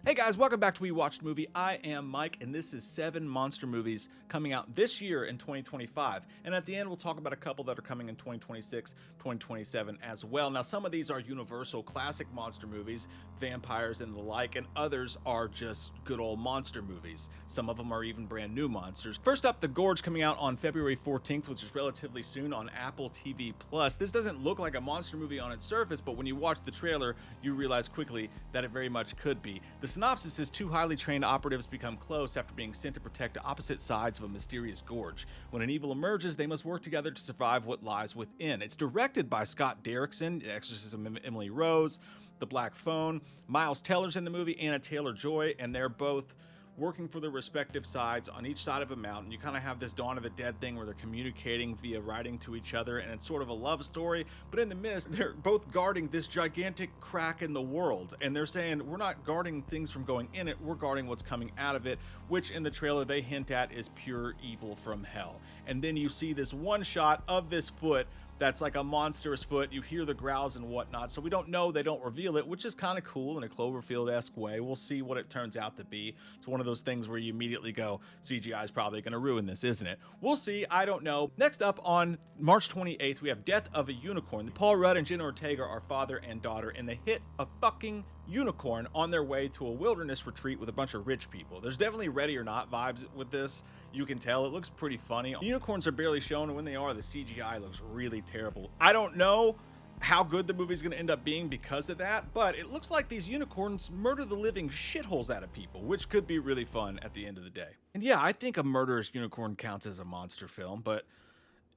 Hey guys, welcome back to We Watched Movie. I am Mike, and this is 7 monster movies coming out this year in 2025. And at the end, we'll talk about a couple that are coming in 2026, 2027 as well. Now, some of these are universal classic monster movies, vampires and the like, and others are just good old monster movies. Some of them are even brand new monsters. First up, The Gorge, coming out on February 14th, which is relatively soon on Apple TV+. This doesn't look like a monster movie on its surface, but when you watch the trailer, you realize quickly that it very much could be. The synopsis is 2 highly trained operatives become close after being sent to protect opposite sides of a mysterious gorge. When an evil emerges, they must work together to survive what lies within. It's directed by Scott Derrickson, Exorcism of Emily Rose, The Black Phone. Miles Teller's in the movie, Anna Taylor-Joy, and they're both working for their respective sides on each side of a mountain. You kind of have this Dawn of the Dead thing where they're communicating via writing to each other, and it's sort of a love story, but in the midst, they're both guarding this gigantic crack in the world, and they're saying, we're not guarding things from going in it, we're guarding what's coming out of it, which in the trailer they hint at is pure evil from hell. And then you see this one shot of this foot that's like a monstrous foot. You hear the growls and whatnot, so we don't know, they don't reveal it, which is kind of cool in a Cloverfield-esque way. We'll see what it turns out to be. It's one of those things where you immediately go, CGI is probably going to ruin this, isn't it? We'll see, I don't know. Next up on March 28th, we have Death of a Unicorn. Paul Rudd and Jenna Ortega are father and daughter, and they hit a fucking unicorn on their way to a wilderness retreat with a bunch of rich people. There's definitely Ready or Not vibes with this. You can tell it looks pretty funny. The unicorns are barely shown, and when they are, the CGI looks really terrible. I don't know how good the movie's going to end up being because of that, but it looks like these unicorns murder the living shitholes out of people, which could be really fun at the end of the day. And yeah, I think a murderous unicorn counts as a monster film, but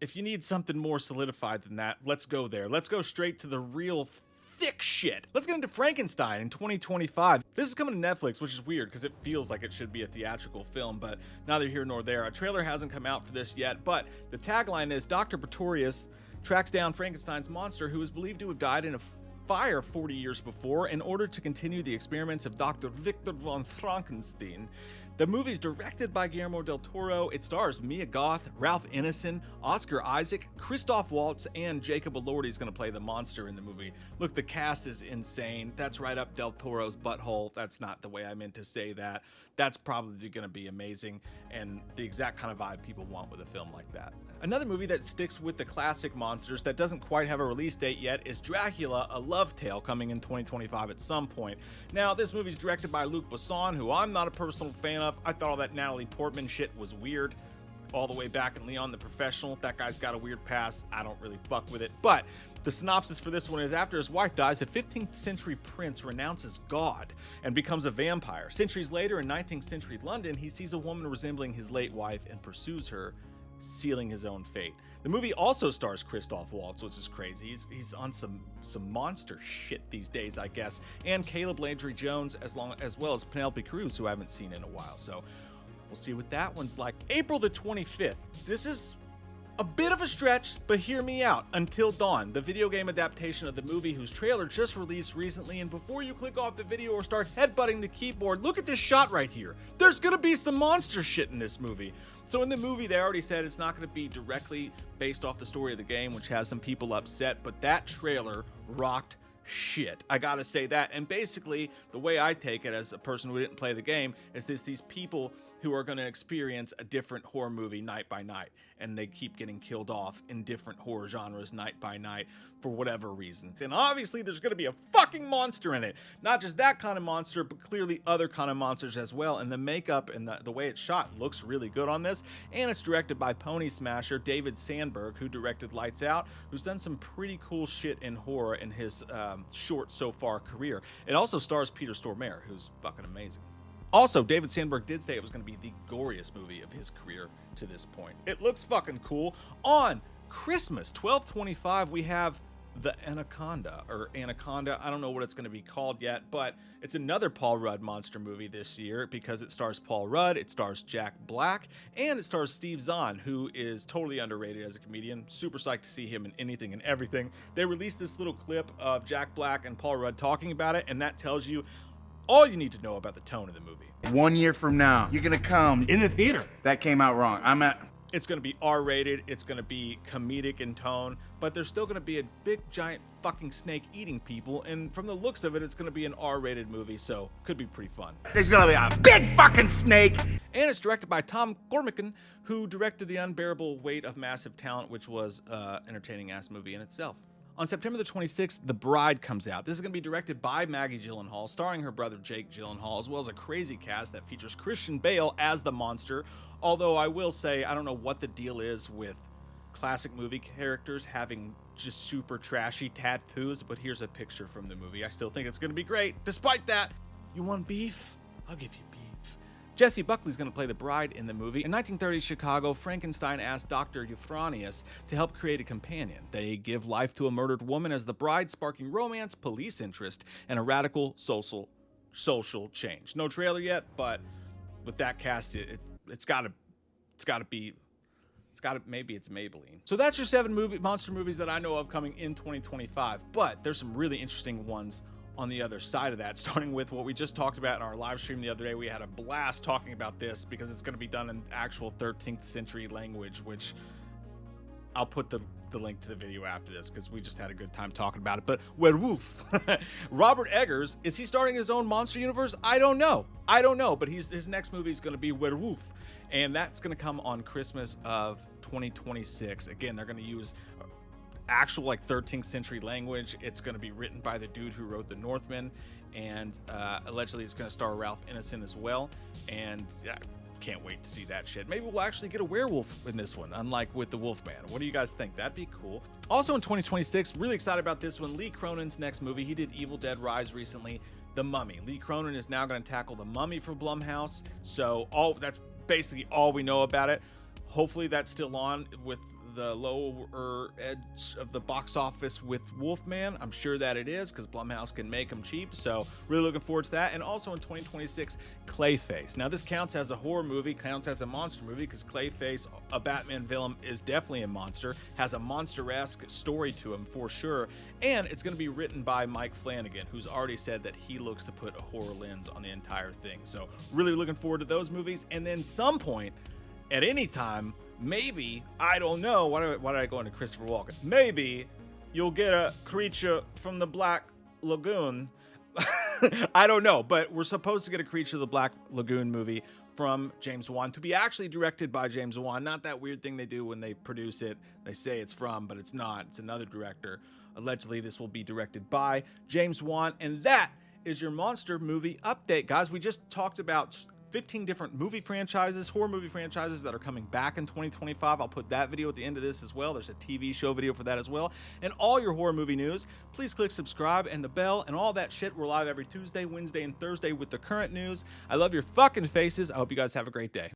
if you need something more solidified than that, let's go there. Let's go straight to the real thick shit. Let's get into Frankenstein in 2025. This is coming to Netflix, which is weird because it feels like it should be a theatrical film, but neither here nor there. A trailer hasn't come out for this yet, but the tagline is Dr. Pretorius tracks down Frankenstein's monster, who is believed to have died in a fire 40 years before, in order to continue the experiments of Dr. Victor von Frankenstein. The movie's directed by Guillermo del Toro. It stars Mia Goth, Ralph Ineson, Oscar Isaac, Christoph Waltz, and Jacob Elordi is going to play the monster in the movie. Look, the cast is insane. That's right up Del Toro's butthole. That's not the way I meant to say that. That's probably going to be amazing and the exact kind of vibe people want with a film like that. Another movie that sticks with the classic monsters that doesn't quite have a release date yet is Dracula, A Love Tale, coming in 2025 at some point. Now, this movie's directed by Luc Besson, who I'm not a personal fan of. I thought all that Natalie Portman shit was weird all the way back in Leon the Professional. That guy's got a weird past. I don't really fuck with it. But the synopsis for this one is, after his wife dies, a 15th century prince renounces God and becomes a vampire. Centuries later, in 19th century London, he sees a woman resembling his late wife and pursues her, sealing his own fate. The movie also stars Christoph Waltz, which is crazy. He's on some monster shit these days, I guess. And Caleb Landry Jones, as well as Penelope Cruz, who I haven't seen in a while. So we'll see what that one's like. April the 25th. This is a bit of a stretch, but hear me out. Until Dawn, the video game adaptation of the movie, whose trailer just released recently. And before you click off the video or start headbutting the keyboard, look at this shot right here. There's gonna be some monster shit in this movie. So in the movie, they already said it's not going to be directly based off the story of the game, which has some people upset, but that trailer rocked shit. I gotta say that. And basically, the way I take it as a person who didn't play the game is these people who are going to experience a different horror movie night by night, and they keep getting killed off in different horror genres night by night for whatever reason. And obviously there's going to be a fucking monster in it. Not just that kind of monster, but clearly other kind of monsters as well. And the makeup and the way it's shot looks really good on this. And it's directed by Pony Smasher David Sandberg, who directed Lights Out, who's done some pretty cool shit in horror in his short so far career. It also stars Peter Stormare, who's fucking amazing. Also, David Sandberg did say it was going to be the goriest movie of his career to this point. It looks fucking cool. On Christmas 12/25, we have The Anaconda, or Anaconda. I don't know what it's going to be called yet, but it's another Paul Rudd monster movie this year because it stars Paul Rudd, it stars Jack Black, and it stars Steve Zahn, who is totally underrated as a comedian. Super psyched to see him in anything and everything. They released this little clip of Jack Black and Paul Rudd talking about it, and that tells you all you need to know about the tone of the movie. 1 year from now, you're gonna come in the theater. That came out wrong. It's going to be R-rated, it's going to be comedic in tone, but there's still going to be a big giant fucking snake eating people, and from the looks of it, it's going to be an R-rated movie, so could be pretty fun. There's gonna be a big fucking snake! And it's directed by Tom Gormican, who directed The Unbearable Weight of Massive Talent, which was an entertaining-ass movie in itself. On September the 26th, The Bride comes out. This is going to be directed by Maggie Gyllenhaal, starring her brother Jake Gyllenhaal, as well as a crazy cast that features Christian Bale as the monster. Although I will say, I don't know what the deal is with classic movie characters having just super trashy tattoos, but here's a picture from the movie. I still think it's going to be great. Despite that, you want beef? I'll give you beef. Jessie Buckley's going to play the bride in the movie. In 1930s Chicago, Frankenstein asked Dr. Euphronius to help create a companion. They give life to a murdered woman as the bride, sparking romance, police interest, and a radical social change. No trailer yet, but with that cast, maybe it's Maybelline. So that's your 7 monster movies that I know of coming in 2025, but there's some really interesting ones on the other side of that, starting with what we just talked about in our live stream the other day. We had a blast talking about this because it's going to be done in actual 13th century language, which I'll put the link to the video after this because we just had a good time talking about it. But werewolf. Robert Eggers, is he starting his own monster universe? I don't know, but his next movie is going to be Werewolf, and that's going to come on Christmas of 2026. Again, they're going to use actual like 13th century language. It's going to be written by the dude who wrote The Northman, and allegedly it's going to star Ralph Ineson as well, and can't wait to see that shit. Maybe we'll actually get a werewolf in this one, unlike with the Wolfman. What do you guys think? That'd be cool. Also in 2026, really excited about this one, Lee Cronin's next movie. He did Evil Dead Rise recently, The Mummy. Lee Cronin is now going to tackle The Mummy for Blumhouse, so that's basically all we know about it. Hopefully that's still on with the lower edge of the box office with Wolfman. I'm sure that it is because Blumhouse can make them cheap, so really looking forward to that. And also in 2026, Clayface. Now this counts as a horror movie, counts as a monster movie because Clayface, a Batman villain, is definitely a monster, has a monster-esque story to him for sure, and it's going to be written by Mike Flanagan, who's already said that he looks to put a horror lens on the entire thing. So really looking forward to those movies. And then some point at any time, maybe, I don't know, why did I go into Christopher Walken? Maybe you'll get a Creature from the Black Lagoon. I don't know, but we're supposed to get a Creature of the Black Lagoon movie from James Wan, to be actually directed by James Wan. Not that weird thing they do when they produce it. They say it's from, but it's not. It's another director. Allegedly, this will be directed by James Wan, and that is your monster movie update, guys. We just talked about 15 different movie franchises, horror movie franchises that are coming back in 2025. I'll put that video at the end of this as well. There's a TV show video for that as well. And all your horror movie news, please click subscribe and the bell and all that shit. We're live every Tuesday, Wednesday, and Thursday with the current news. I love your fucking faces. I hope you guys have a great day.